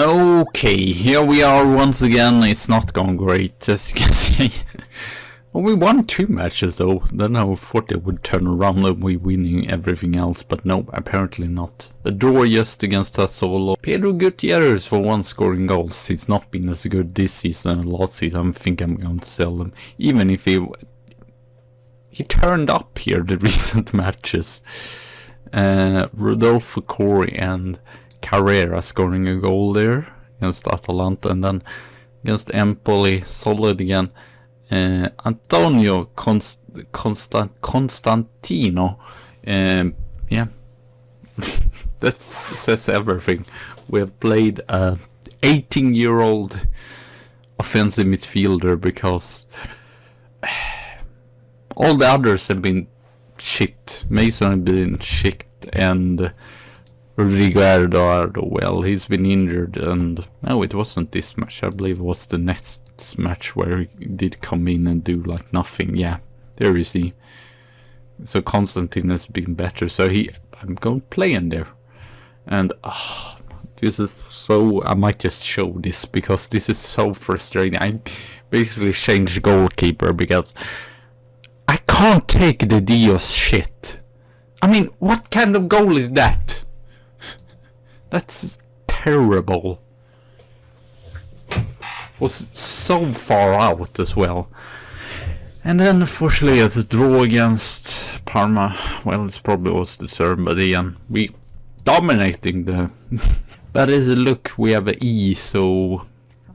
Okay, here we are once again. It's not going great, as you can see. Well, we won 2 matches though. Then I thought they would turn around and we winning everything else, but no, apparently not. A draw just against us solo. Pedro Gutierrez for one scoring goals. He's not been as good this season and last season. I think I'm going to sell him, even if he turned up here the recent matches. Rodolfo Corey and Carrera scoring a goal there against Atalanta, and then against Empoli, solid again. Antonio Constantino, yeah, that says everything. We have played a 18-year-old offensive midfielder because all the others have been shit. Mason has been shit, and Rodrigo Eduardo, well, he's been injured, and no, it wasn't this match. I believe it was the next match where he did come in and do like nothing. Yeah, there you see. So Constantine has been better, so I'm going to play in there. And this is so, I might just show this because this is so frustrating. I basically changed goalkeeper because I can't take the Dios shit. I mean, what kind of goal is that? That's terrible. Was so far out as well. And then unfortunately as a draw against Parma, well, it probably was deserved, but again, we dominating the but as a look, we have an E, so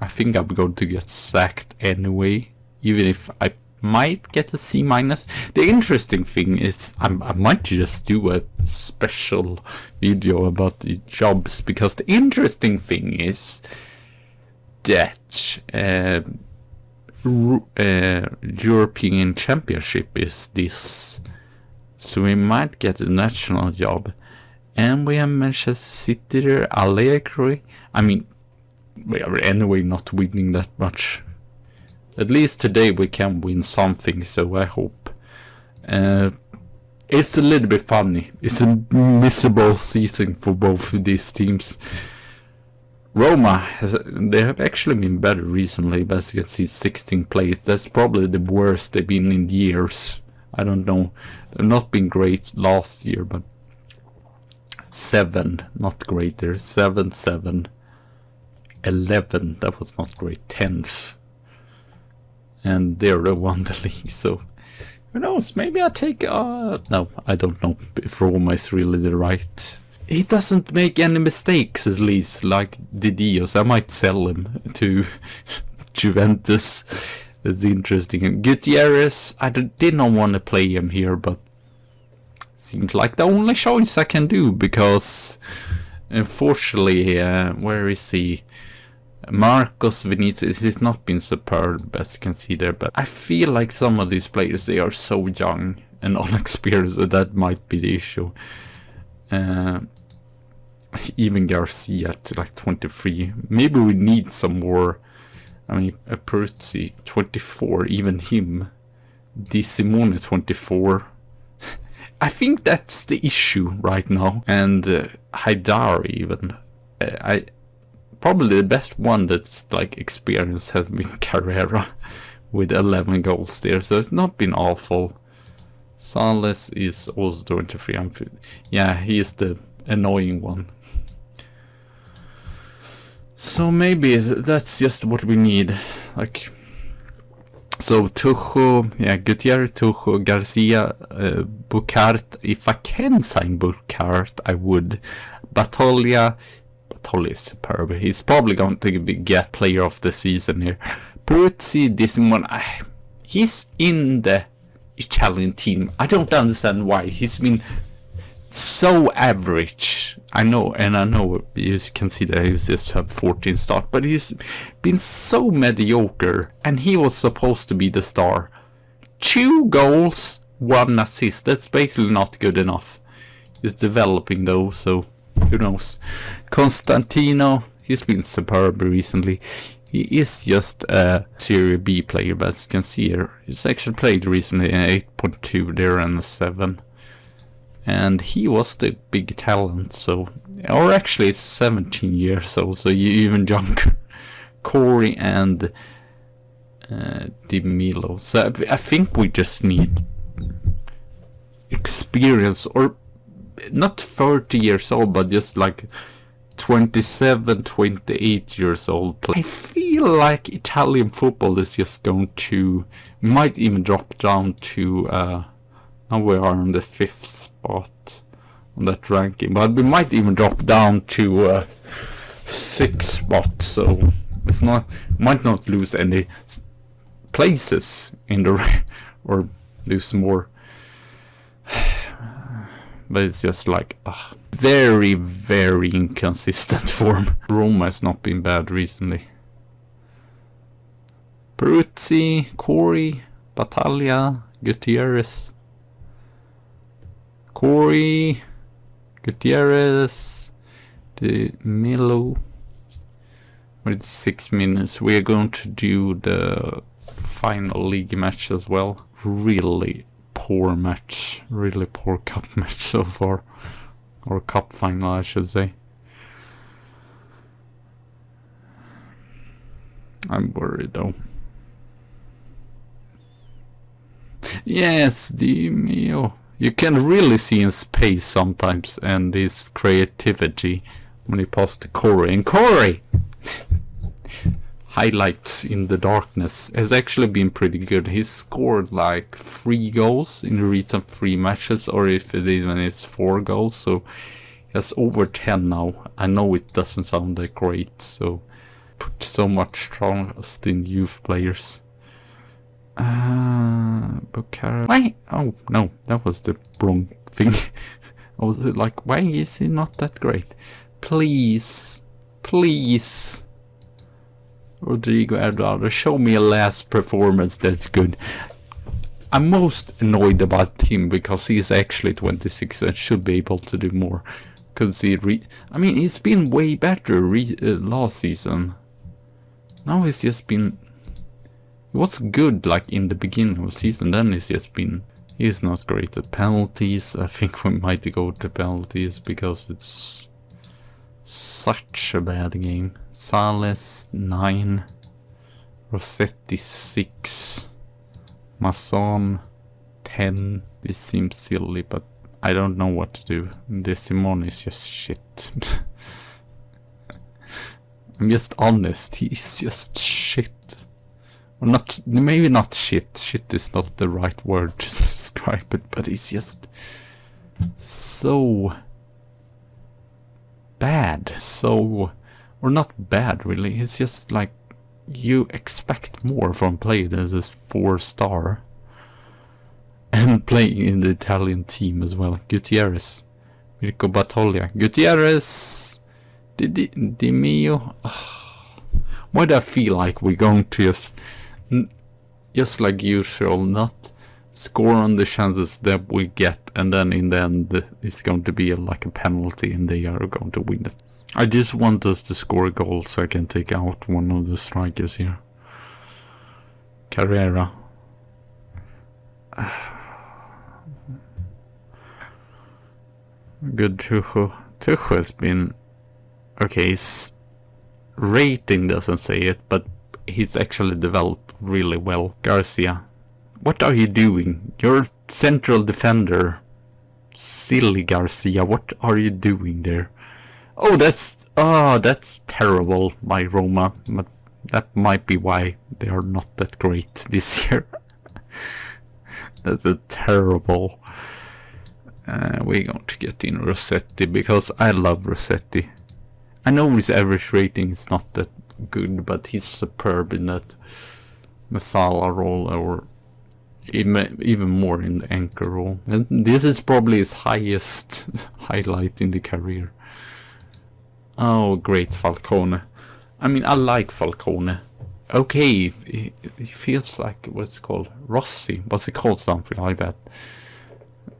I think I'm going to get sacked anyway, even if I might get a C-. The interesting thing is I might just do a special video about the jobs, because the interesting thing is that European Championship is this, so we might get a national job, and we have Manchester City there, Allegri. I mean, we are anyway not winning that much. At least today we can win something, so I hope. It's a little bit funny. It's a miserable season for both of these teams. Roma, they have actually been better recently, but as you can see, 16th place. That's probably the worst they've been in years. I don't know. They've not been great last year, but 7, not great there. 7, 7, 11, that was not great. 10th. And they're the one the league, so who knows, maybe I take no, I don't know if Roma is really the right. He doesn't make any mistakes, at least, like Didios. I might sell him to Juventus. That's interesting. Gutierrez, I did not want to play him here, but seems like the only choice I can do, because unfortunately, where is he? Marcos Vinicius has not been superb, as you can see there, but I feel like some of these players, they are so young and unexperienced that might be the issue. Even Garcia at like 23. Maybe we need some more. I mean, Peruzzi 24, even him. Di Simone 24. I think that's the issue right now. And Haidar even. Probably the best one that's like experienced has been Carrera with 11 goals there, so it's not been awful. Sales is also 23. Yeah, he is the annoying one. So maybe that's just what we need. Like, so Tucho, yeah, Gutierrez, Tucho, Garcia, Bucart. If I can sign Bucart, I would. Batoglia is superb. He's probably going to get player of the season here. Peruzzi, this one, he's in the Italian team. I don't understand why. He's been so average. I know, and I know you can see that he's just have 14 start, but he's been so mediocre, and he was supposed to be the star. 2 goals, 1 assist. That's basically not good enough. He's developing though, so who knows. Constantino, he's been superb recently. He is just a Serie B player, but as you can see here, he's actually played recently in 8.2 there and a 7. and he was the big talent. So, or actually, it's 17 years old, so even younger. Corey and Di Milo. So I think we just need experience, or not 30 years old, but just like 27, 28 years old. I feel like Italian football is just going to, might even drop down to, now we are on the 5th spot on that ranking, but we might even drop down to 6th spot, so it's not, might not lose any places in the, or lose more. But it's just like very, very inconsistent form. Roma has not been bad recently. Peruzzi, Corey, Battaglia, Gutierrez. Corey, Gutierrez, Di Milo. With 6 minutes, we are going to do the final league match as well. Really poor match, really poor cup match so far, or cup final I should say. I'm worried though. Yes, Di Mio. You can really see his pace sometimes and his creativity when he passed to Corey. And Corey! Highlights in the darkness has actually been pretty good. He's scored like 3 goals in the recent 3 matches, or if it even is 4 goals, so he has over 10 now. I know it doesn't sound that great, so put so much trust in youth players. Bukhara. Why? Oh no, that was the wrong thing. I was like, why is he not that great? Please, please. Rodrigo Eduardo, show me a last performance that's good. I'm most annoyed about him because he's actually 26 and should be able to do more. Because I mean, he's been way better last season. Now he's just been... He was good like in the beginning of the season, then he's just been... He's not great at penalties. I think we might go to penalties because it's such a bad game. Sales 9, Rossetti 6, Masson 10. This seems silly, but I don't know what to do. The Simone is just shit. I'm just honest, he's just shit. Or not, maybe not shit. Shit is not the right word to describe it, but he's just so bad. So... Or not bad really, it's just like you expect more from player that is 4-star and playing in the Italian team as well. Gutierrez, Mirko Battaglia, Gutierrez, Di Mio. Why do I feel like we're going to just like usual, not score on the chances that we get, and then in the end it's going to be like a penalty and they are going to win it. I just want us to score a goal so I can take out one of the strikers here. Carrera. Good Tucho. Tucho has been... Okay, his rating doesn't say it, but he's actually developed really well. Garcia. What are you doing? You're central defender. Silly Garcia, what are you doing there? Oh, that's terrible by Roma, but that might be why they are not that great this year. That's a terrible. We're going to get in Rossetti because I love Rossetti. I know his average rating is not that good, but he's superb in that Masala role, or even more in the anchor role. And this is probably his highest highlight in the career. Oh, great Falcone. I mean, I like Falcone. Okay, he feels like, what's it called? Rossi. What's it called? Something like that.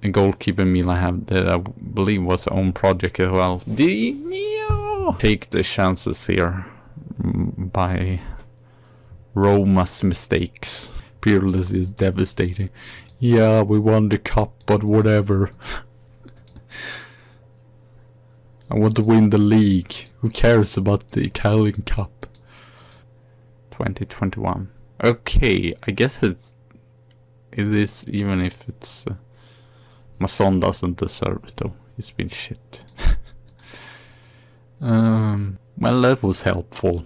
A goalkeeper Milan have that I believe was his own project as well. Di Mio! Take the chances here by Roma's mistakes. Pirlo is devastating. Yeah, we won the cup, but whatever. I want to win the league. Who cares about the Italian Cup? 2021. Okay, I guess it is, even if it's... my son doesn't deserve it though. He's been shit. Well, that was helpful.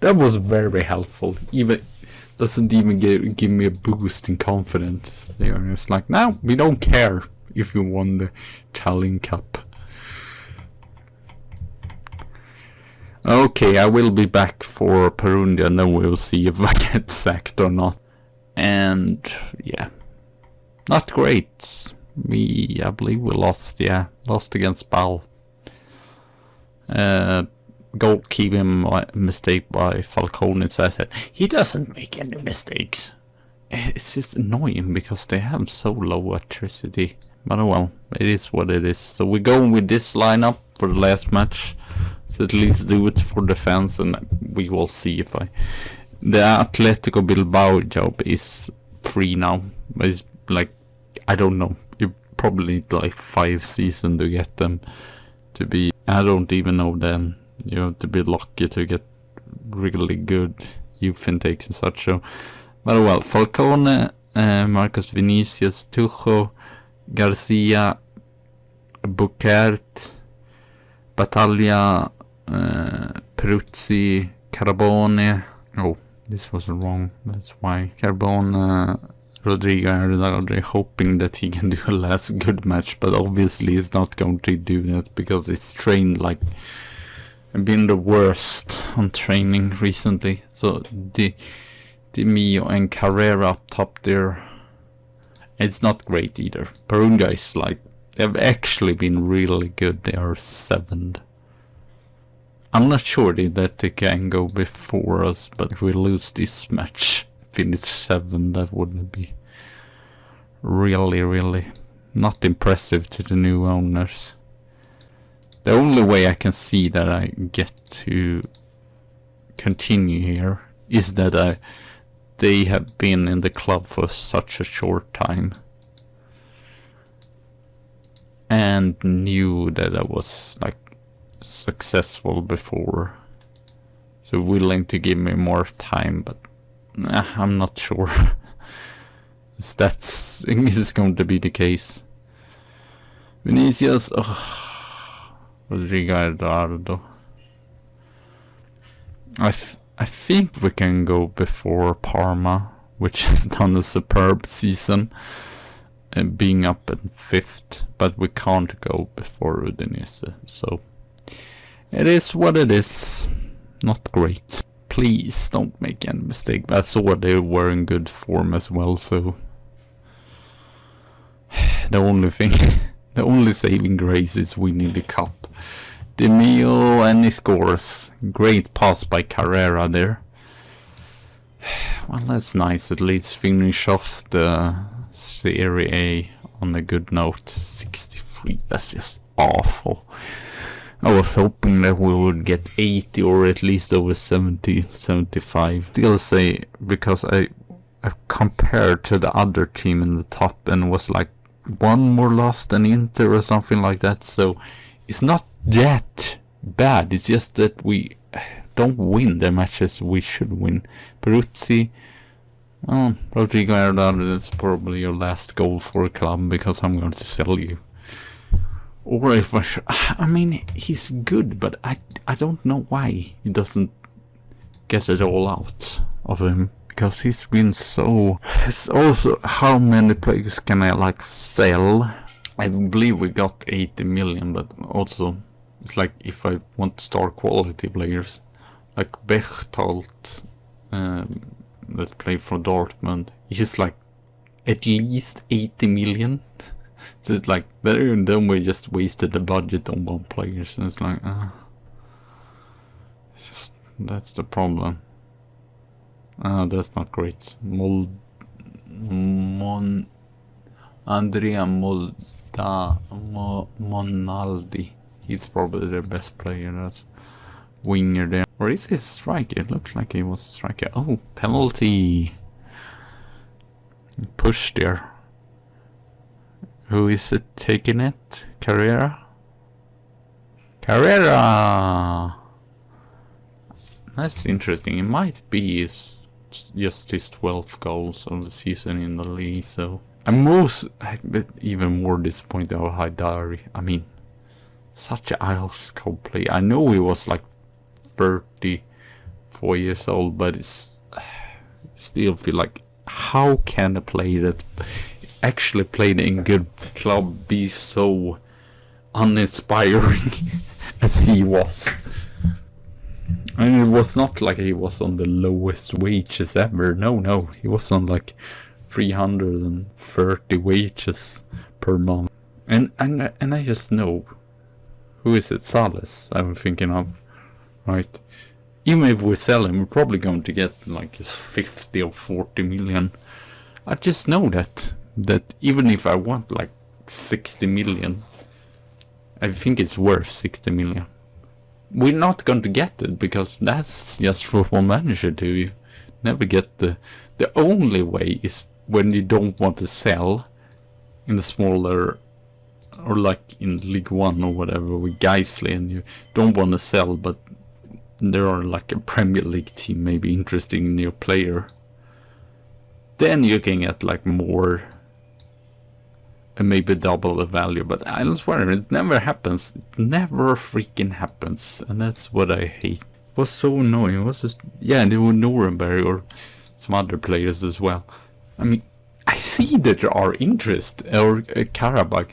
That was very helpful. Even doesn't even give me a boost in confidence. They're just like, no, we don't care if you won the Italian Cup. Okay, I will be back for Perugia and then we'll see if I get sacked or not. And yeah, not great. I believe we lost. Yeah, lost against Ball. Goalkeeping mistake by Falcone. So I said he doesn't make any mistakes. It's just annoying because they have so low electricity. But oh well, it is what it is. So we're going with this lineup for the last match. So at least do it for defense, and we will see if the Atletico Bilbao job is free now. But it's like, I don't know. You probably need like 5 seasons to get them to be. I don't even know them. You have to be lucky to get really good youth intakes and such. So, but well, Falcone, Marcus Vinicius, Tucho, Garcia, Bucart, Battaglia, Peruzzi, Carbone. Oh, this was wrong. That's why. Carbone, Rodrigo and Ronaldo, hoping that he can do a last good match, but obviously he's not going to do that because it's trained like been the worst on training recently. So Di Mio and Carrera up top there, it's not great either. Perugia is like, they've actually been really good. They are 7th. I'm not sure that they can go before us, but if we lose this match, finish 7th, that wouldn't be really not impressive to the new owners. The only way I can see that I get to continue here is that they have been in the club for such a short time and knew that I was like successful before, so willing to give me more time, but I'm not sure that's is going to be the case. Vinicius, Rodrigo Eduardo. I think we can go before Parma, which have done a superb season, being up in 5th, but we can't go before Udinese. So it is what it is. Not great. Please don't make any mistake. I saw they were in good form as well, so the only thing, the only saving grace is winning the cup. Di Mio, and he scores. Great pass by Carrera there. Well, that's nice. At least finish off the Serie A on a good note. 63. That's just awful. I was hoping that we would get 80 or at least over 70, 75. Still say, because I compared to the other team in the top and was like 1 more loss than Inter or something like that. So it's not that bad. It's just that we don't win the matches we should win. Peruzzi, well, Rodrigo Hernandez, that's probably your last goal for a club because I'm going to sell you. Or if I mean, he's good, but I don't know why he doesn't get it all out of him, because he's been so. It's also, how many players can I like sell? I believe we got 80 million, but also it's like if I want star quality players like Bechtold, that play for Dortmund, he's like at least 80 million. So it's like, then we just wasted the budget on 1 player. So it's like, it's just, that's the problem. That's not great. Andrea Monaldi. He's probably the best player. That's winger there. Or is he a striker? It looked like he was a striker. Oh, penalty. Push there. Who is it taking it? Carrera? Carrera! That's interesting. It might be just his 12th goals of the season in the league, so... I'm even more disappointed of Haidari. I mean, such a ice cold play. I know he was like 34 years old, but it's still feel like, how can a player that actually played in good club be so uninspiring as he was? I mean, it was not like he was on the lowest wages ever. No, he was on like 330 wages per month. And I just know, who is it? Sales, I'm thinking of, right? Even if we sell him, we're probably going to get like 50 or 40 million. I just know that even if I want like 60 million, I think it's worth 60 million. We're not going to get it, because that's just Football Manager to you. Never get the only way is when you don't want to sell in the smaller, or like in League 1 or whatever with Geisley, and you don't want to sell, but there are like a Premier League team maybe interested in your player. Then you can get like more, and maybe double the value, but I swear it never happens. It never freaking happens, and that's what I hate. It was so annoying. It was just, yeah, there were Nuremberg or some other players as well. I mean, I see that there are interest, or Karabakh,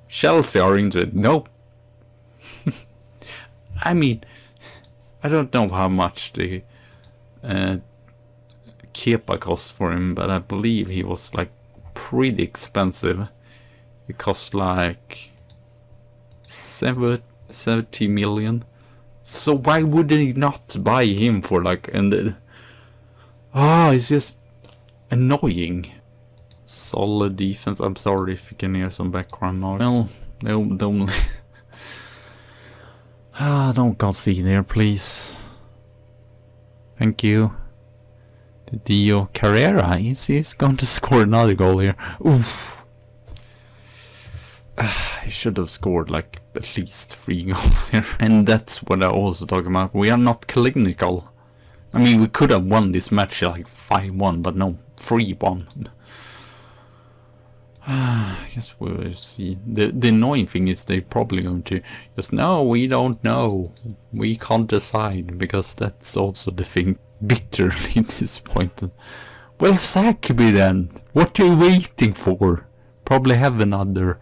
Chelsea are interested. Nope. I mean, I don't know how much the Kepa cost for him, but I believe he was like pretty expensive. It cost like 70 million. So why would they not buy him for like, and it's just annoying. Solid defense. I'm sorry if you can hear some background noise. Well, no, don't don't concede there, please. Thank you. The Dio Carrera, he's going to score another goal here. Oof. He should have scored like at least 3 goals here. And that's what I also talk about. We are not clinical. I mean, we could have won this match like 5-1, but no, 3-1. I guess we will see. The annoying thing is they're probably going to just, no, we don't know. We can't decide, because that's also the thing. Bitterly disappointed. Well, sack me then. What are you waiting for? Probably have another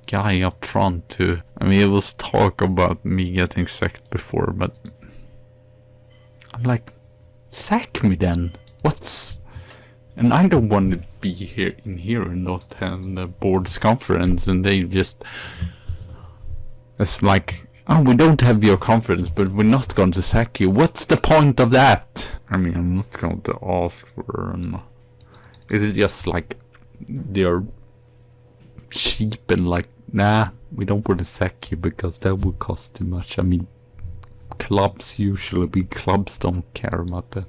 guy up front too. I mean, it was talk about me getting sacked before, but I'm like, sack me then. And I don't want to be here and not have the board's conference, and they just, it's like, oh, we don't have your confidence, but we're not going to sack you. What's the point of that? I mean, I'm not going to ask for an... Is it just like they're cheap and like, nah, we don't want to sack you because that would cost too much. I mean, big clubs don't care about that.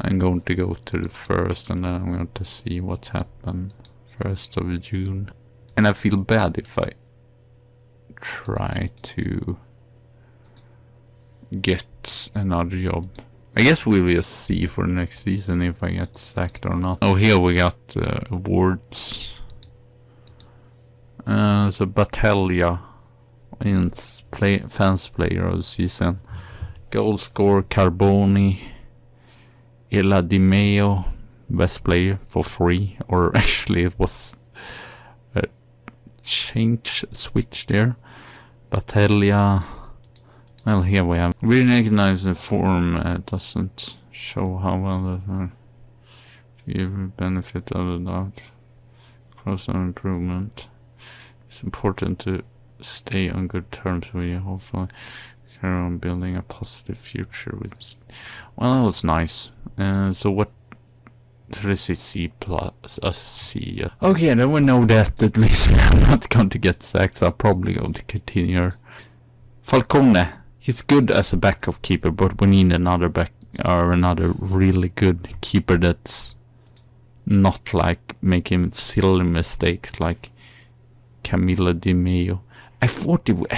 I'm going to go to the 1st, and then I'm going to see what's happened 1st of June. And I feel bad if I try to get another job. I guess we'll just see for next season if I get sacked or not. Oh, here we got awards. So Battaglia wins fans player of the season. Goal scorer Carboni. Ella Di Maio, best player for free, or actually it was a switch there. Battaglia. Well, here we have. We recognize the form doesn't show how well the give benefit of the doubt. Cross on improvement. It's important to stay on good terms with you. Hopefully, carry on building a positive future with. Well, that was nice. So what? This is C plus C. Okay, then we know that at least I'm not going to get sacked. So I'm probably going to continue. Falcone. He's good as a backup keeper, but we need another another really good keeper that's not like making silly mistakes like Camilla Di Maio. I thought it would.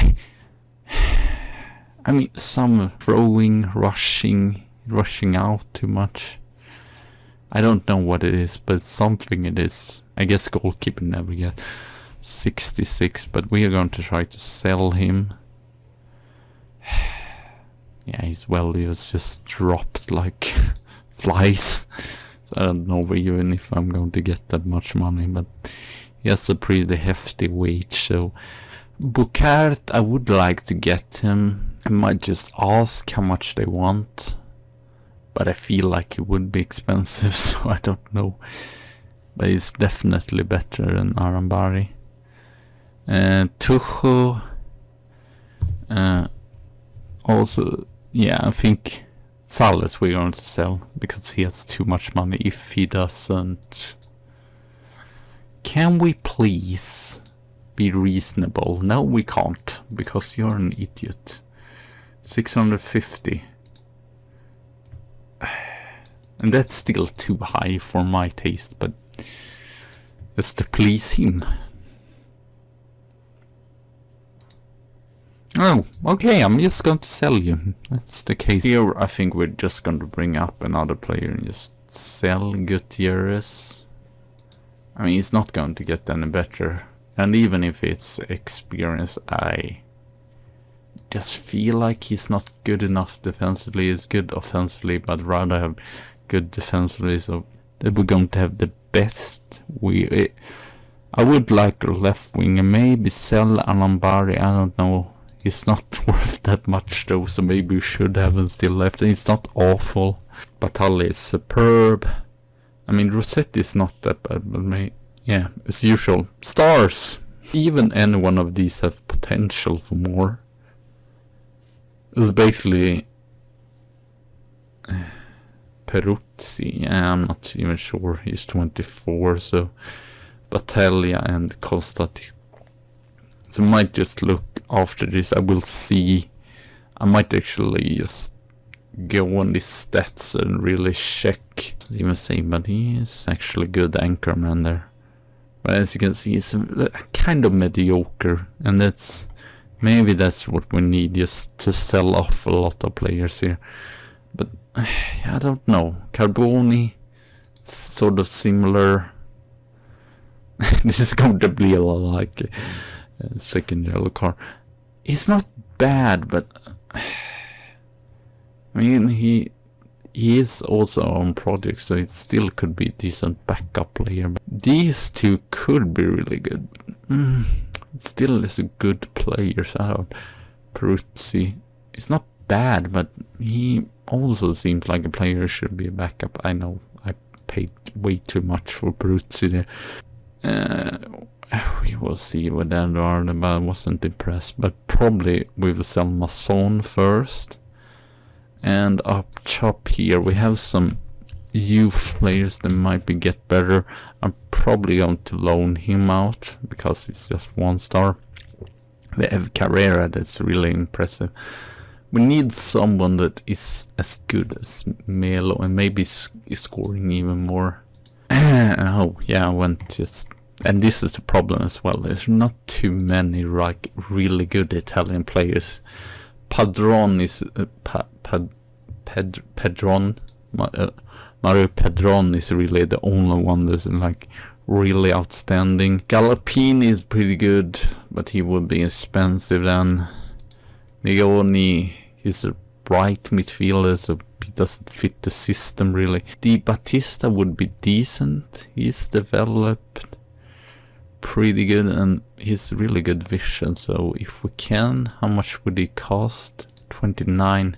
I mean, some throwing, rushing out too much. I don't know what it is, but something it is. I guess goalkeeper never get 66, but we are going to try to sell him. Yeah, his value is just dropped like flies. So I don't know even if I'm going to get that much money, but he has a pretty hefty wage. So Bucart, I would like to get him. I might just ask how much they want, but I feel like it would be expensive, so I don't know. But it's definitely better than Arambari. Tuchel, also, yeah, I think Salas we're going to sell because he has too much money. If he doesn't, can we please be reasonable? No, we can't, because you're an idiot. 650. And that's still too high for my taste, but just to please him. Oh, okay, I'm just going to sell you. That's the case. Here, I think we're just going to bring up another player and just sell Gutierrez. I mean, he's not going to get any better. And even if it's experience, I just feel like he's not good enough defensively. He's good offensively, but rather have good defensively. So that we're going to have the best. I would like a left winger. Maybe sell Alambari. I don't know. He's not worth that much though, so maybe we should have him still left. And it's not awful. Batali is superb. I mean, Rossetti is not that bad, but yeah, as usual. Stars! Even any one of these have potential for more. It's basically Peruzzi. Yeah, I'm not even sure. He's 24, so Battaglia and Costacurta. So I might just look after this. I will see. I might actually just go on these stats and really check. Even say, but he is actually good anchorman there. But as you can see, he's kind of mediocre, and maybe that's what we need, just to sell off a lot of players here. But I don't know. Carboni, sort of similar. This is going to be a lot like a second yellow card. He's not bad, but I mean he is also on project, so it still could be a decent backup player. But these two could be really good. Still is a good player. So Peruzzi is not bad, but he also seems like a player who should be a backup. I know I paid way too much for Peruzzi there. We will see what they are, but I wasn't impressed. But probably we will sell Masson first. And up top here we have some youth players that might get better. I'm probably going to loan him out because it's just 1 star. We have Carrera, that's really impressive. We need someone that is as good as Melo and maybe is scoring even more. Oh yeah, I went just... And this is the problem as well. There's not too many like really good Italian players. Padron is Mario Padron is really the only one that's like really outstanding. Gallopini is pretty good, but he would be expensive then. Negoni, he's a right midfielder, so he doesn't fit the system really. Di Battista would be decent. He's developed pretty good and he's really good vision. So if we can, how much would he cost? 29.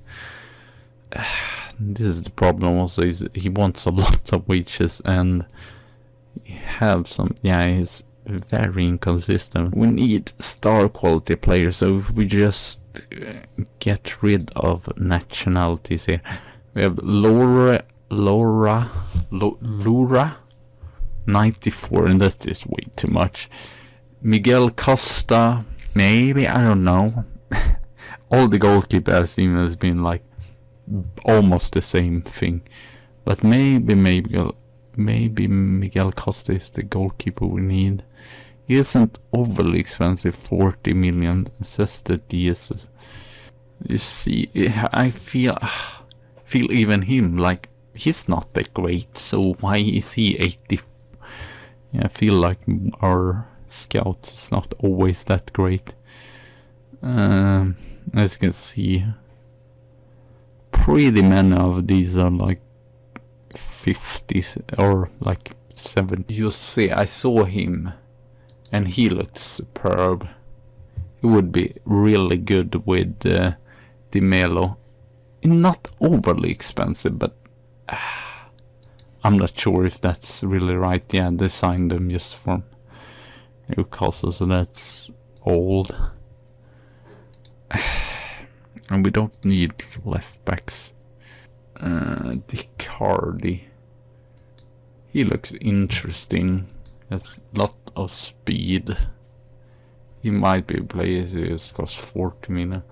This is the problem also, is he wants a lot of wages and he's very inconsistent. We need star quality players, so if we just get rid of nationalities here. We have Lura 94, and that's just way too much. Miguel Costa, maybe, I don't know. All the goalkeeper I've seen has been like almost the same thing, but maybe Miguel Costa is the goalkeeper we need. He isn't overly expensive, 40 million, says the DS. You see, I feel even him, like, he's not that great, so why is he 80? Yeah, I feel like our scouts is not always that great. As you can see, pretty many of these are like 50s or like 70. You see, I saw him and he looked superb. He would be really good with Di Melo. Not overly expensive, but I'm not sure if that's really right. Yeah, they signed them just from Newcastle, so that's old. And we don't need left backs. Dicardi. He looks interesting. Has a lot of speed. He might be a player who costs 40 million.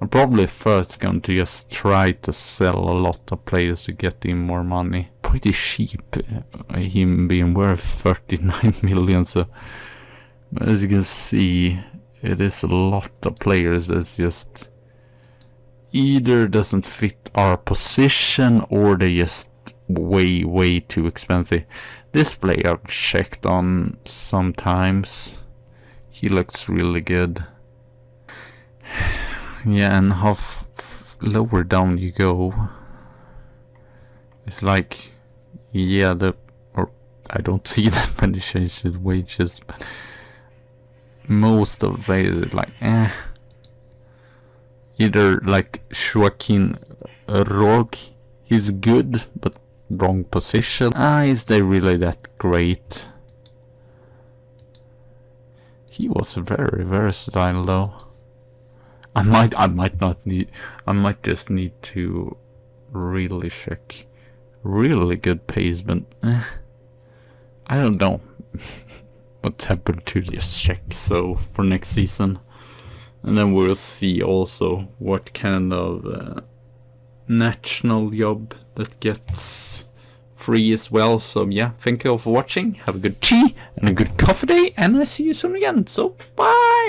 I'm probably first going to just try to sell a lot of players to get in more money. Pretty cheap, him being worth 39 million. So as you can see, it is a lot of players that's just either doesn't fit our position or they just way too expensive. This player I've checked on sometimes. He looks really good. Yeah, and how lower down you go, it's like, yeah, or I don't see that many changes in wages, but most of the players like, either like Joaquin Rog, he's good, but wrong position. Is they really that great? He was very versatile though. I might just need to really check. Really good pace, but I don't know what's happened to this check. So for next season, and then we'll see also what kind of national job that gets free as well. So yeah, thank you all for watching. Have a good tea and a good coffee day, and I see you soon again. So bye.